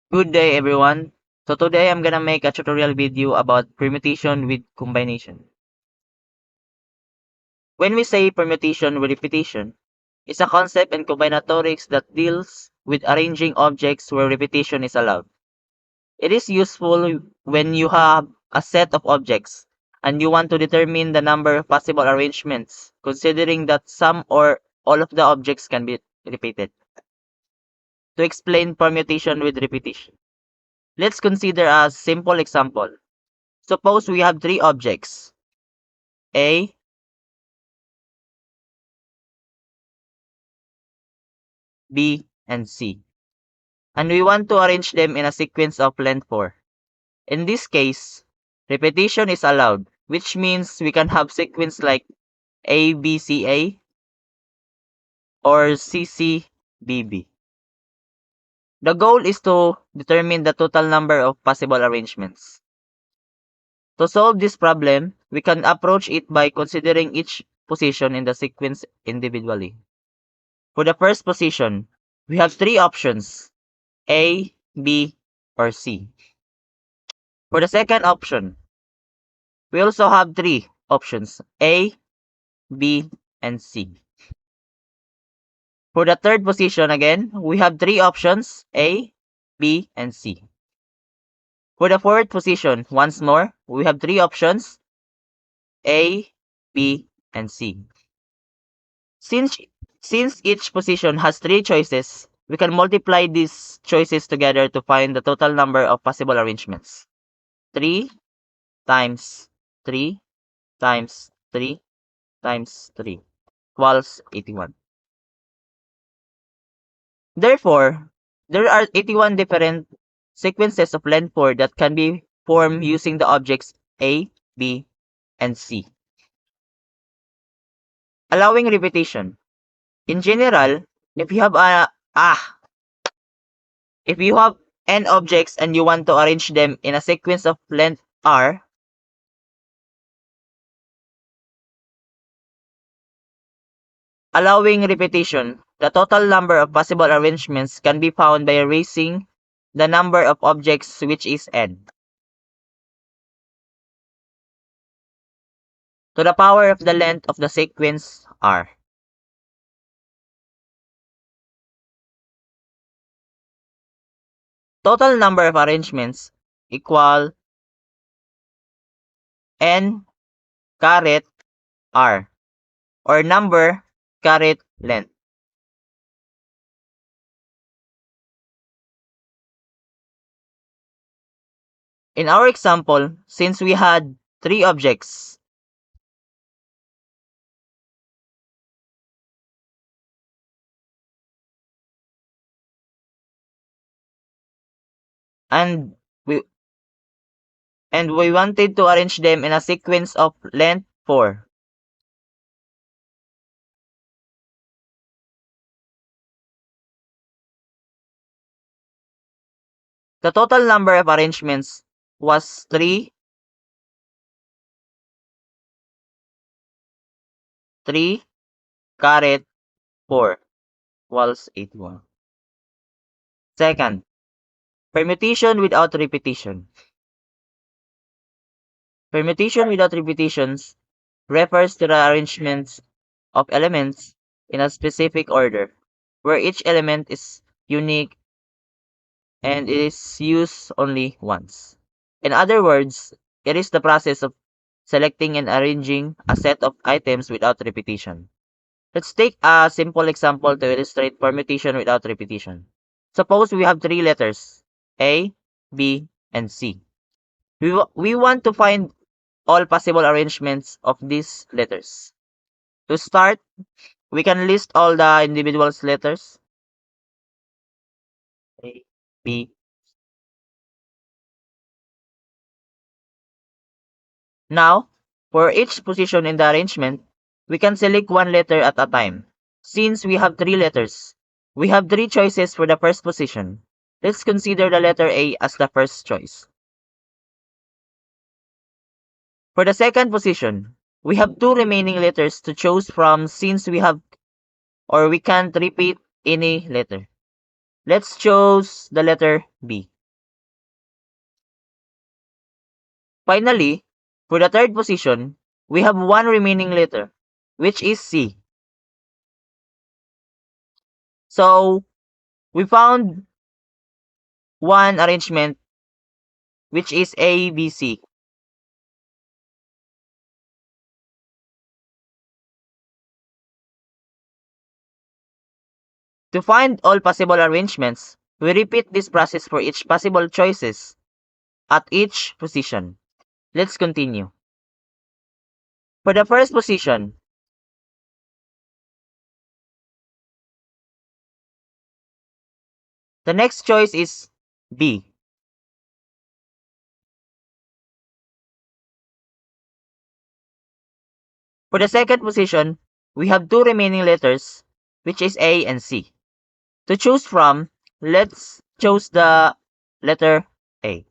Good day everyone. So today I'm gonna make a tutorial video about permutation with combination. When we say permutation with repetition, it's a concept in combinatorics that deals with arranging objects where repetition is allowed. It is useful when you have a set of objects and you want to determine the number of possible arrangements, considering that some or all of the objects can be repeated. To explain permutation with repetition, let's consider a simple example. Suppose we have three objects, A, B, and C, and we want to arrange them in a sequence of length 4. In this case, repetition is allowed, which means we can have sequence like ABCA or CCBB. The goal is to determine the total number of possible arrangements. To solve this problem, we can approach it by considering each position in the sequence individually. For the first position, we have three options, A, B, or C. For the second option, we also have three options, A, B, and C. For the third position again, we have three options, A, B, and C. For the fourth position, once more, we have three options, A, B, and C. Since each position has three choices, we can multiply these choices together to find the total number of possible arrangements. 3 times 3 times 3 times 3 equals 81. Therefore, there are 81 different sequences of length 4 that can be formed using the objects A, B, and C. Allowing repetition. In general, if you have if you have n objects and you want to arrange them in a sequence of length r, allowing repetition, the total number of possible arrangements can be found by raising the number of objects, which is n, to the power of the length of the sequence r. Total number of arrangements equal n caret r, or number caret length. In our example, since we had three objects, and we wanted to arrange them in a sequence of length 4. The total number of arrangements was 3 caret 4 equals 81. Second, permutation without repetition. Permutation without repetitions refers to the arrangements of elements in a specific order, where each element is unique and is used only once. In other words, it is the process of selecting and arranging a set of items without repetition. Let's take a simple example to illustrate permutation without repetition. Suppose we have three letters, A, B, and C. We want to find all possible arrangements of these letters. To start, we can list all the individual letters. A, B. Now, for each position in the arrangement, we can select one letter at a time. Since we have three letters, we have three choices for the first position. Let's consider the letter A as the first choice. For the second position, we have two remaining letters to choose from since we can't repeat any letter. Let's choose the letter B. Finally, for the third position, we have one remaining letter, which is C. So, we found one arrangement, which is A, B, C. To find all possible arrangements, we repeat this process for each possible choices at each position. Let's continue. For the first position, the next choice is B. For the second position, we have two remaining letters, which is A and C. To choose from, let's choose the letter A.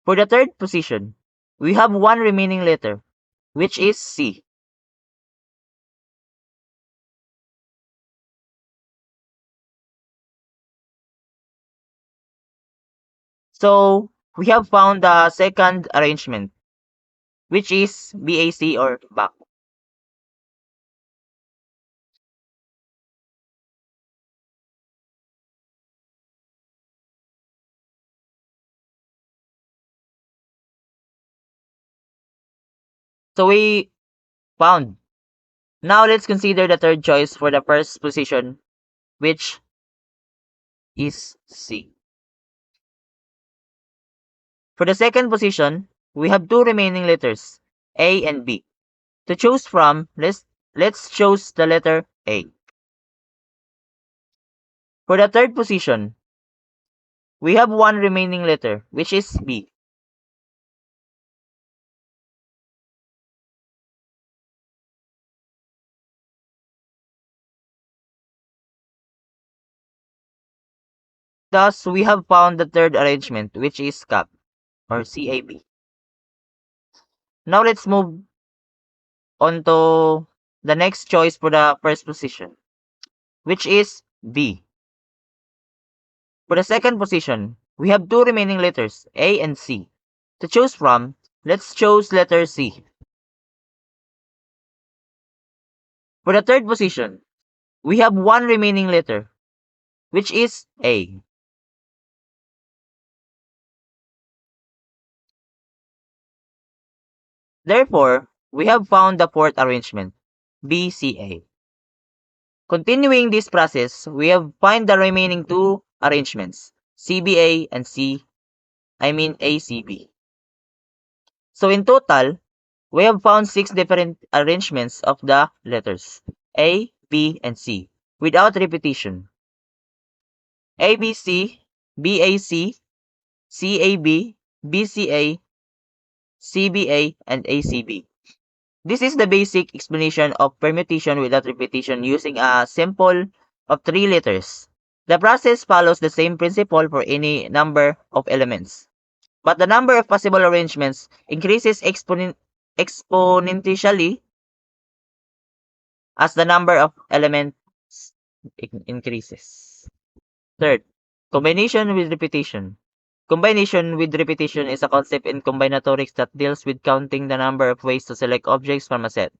For the third position, we have one remaining letter, which is C. So, we have found the second arrangement, which is BAC or back. So we found. Now let's consider the third choice for the first position, which is C. For the second position, we have two remaining letters, A and B. To choose from, let's choose the letter A. For the third position, we have one remaining letter, which is B. Thus, we have found the third arrangement, which is CAB or CAB. Now let's move on to the next choice for the first position, which is B. For the second position, we have two remaining letters, A and C. To choose from, let's choose letter C. For the third position, we have one remaining letter, which is A. Therefore, we have found the fourth arrangement, BCA. Continuing this process, we have find the remaining two arrangements, CBA and ACB. So in total, we have found six different arrangements of the letters A, B, and C without repetition. ABC, BAC, CAB, BCA, CBA, and ACB. This is the basic explanation of permutation without repetition using a simple of three letters. The process follows the same principle for any number of elements, but the number of possible arrangements increases exponentially as the number of elements increases. Third, combination with repetition. Combination with repetition is a concept in combinatorics that deals with counting the number of ways to select objects from a set,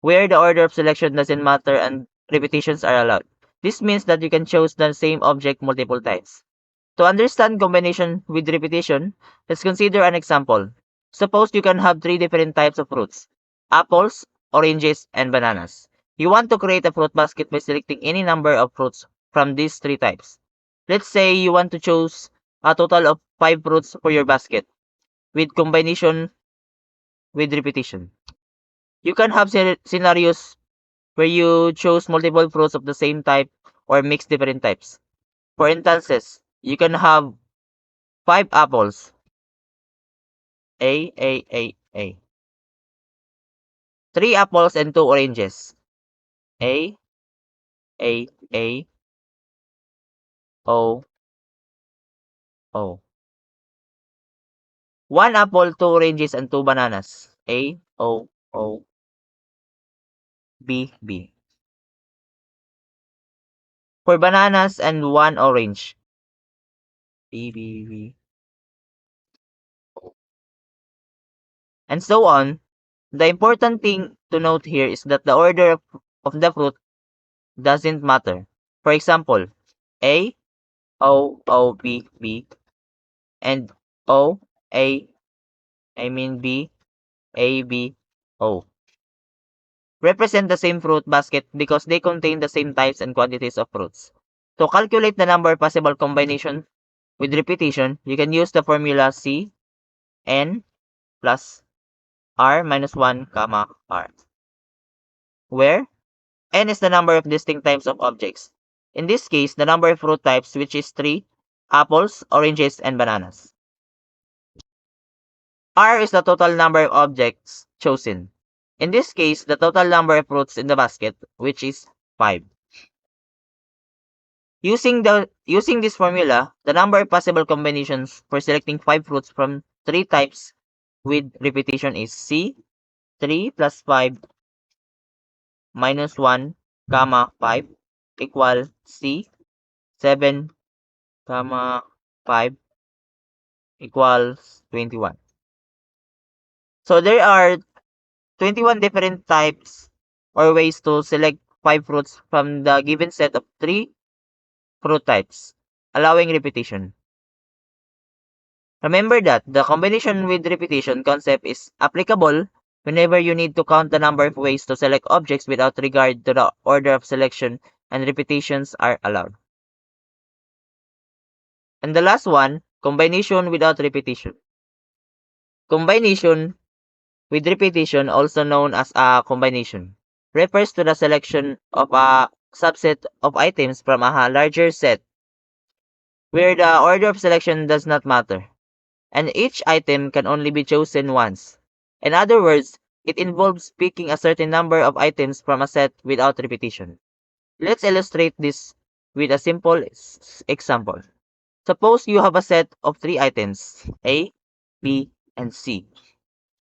where the order of selection doesn't matter and repetitions are allowed. This means that you can choose the same object multiple times. To understand combination with repetition, let's consider an example. Suppose you can have three different types of fruits: apples, oranges, and bananas. You want to create a fruit basket by selecting any number of fruits from these three types. Let's say you want to choose a total of 5 fruits for your basket with combination with repetition. You can have scenarios where you choose multiple fruits of the same type or mix different types. For instances, you can have 5 apples, A, 3 apples and 2 oranges, A, A, O, O. 1 apple, 2 oranges, and 2 bananas, O, B. For bananas and 1 orange, B, B, B, and so on. The important thing to note here is that the order of the fruit doesn't matter. For example, A, O, O, B, B, and O, A, I mean B, A, B, O represent the same fruit basket because they contain the same types and quantities of fruits. To calculate the number of possible combinations with repetition, you can use the formula C n plus r minus 1 comma r, where n is the number of distinct types of objects. In this case, the number of fruit types, which is 3, apples, oranges, and bananas. R is the total number of objects chosen. In this case, the total number of fruits in the basket, which is 5. Using this formula, the number of possible combinations for selecting 5 fruits from 3 types with repetition is C, 3 plus 5 minus 1, comma 5 equal C, 7, comma 5 equals 21. So there are 21 different types or ways to select 5 fruits from the given set of 3 fruit types, allowing repetition. Remember that the combination with repetition concept is applicable whenever you need to count the number of ways to select objects without regard to the order of selection, and repetitions are allowed. And the last one, combination without repetition. Combination with repetition, also known as a combination, refers to the selection of a subset of items from a larger set where the order of selection does not matter, and each item can only be chosen once. In other words, it involves picking a certain number of items from a set without repetition. Let's illustrate this with a simple example. Suppose you have a set of 3 items, A, B, and C.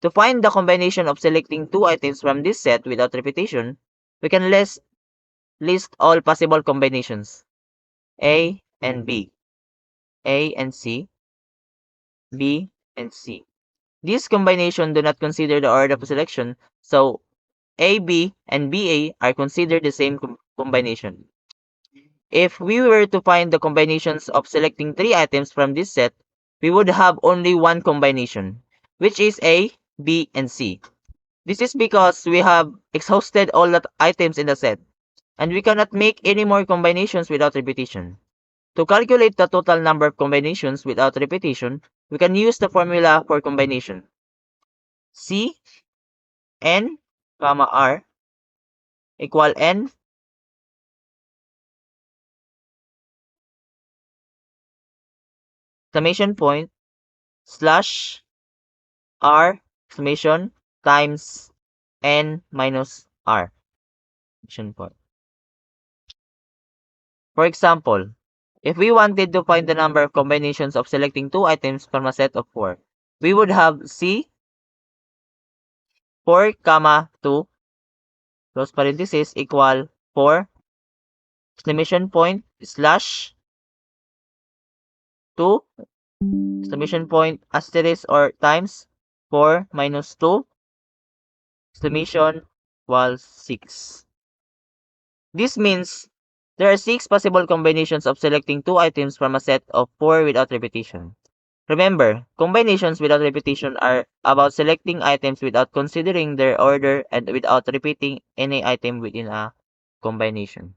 To find the combination of selecting 2 items from this set without repetition, we can list all possible combinations, A and B, A and C, B and C. These combinations do not consider the order of selection, so AB and BA are considered the same combination. If we were to find the combinations of selecting 3 items from this set, we would have only one combination, which is A, B, and C. This is because we have exhausted all the items in the set, and we cannot make any more combinations without repetition. To calculate the total number of combinations without repetition, we can use the formula for combination. C n, comma r equal n summation point slash r summation times n minus r summation point. For example, if we wanted to find the number of combinations of selecting 2 items from a set of 4, we would have C 4, comma 2 close parenthesis equal 4 exclamation point slash 2 exclamation point asterisk or times 4 minus 2 exclamation equals 6. This means there are 6 possible combinations of selecting 2 items from a set of 4 without repetition. Remember, combinations without repetition are about selecting items without considering their order and without repeating any item within a combination.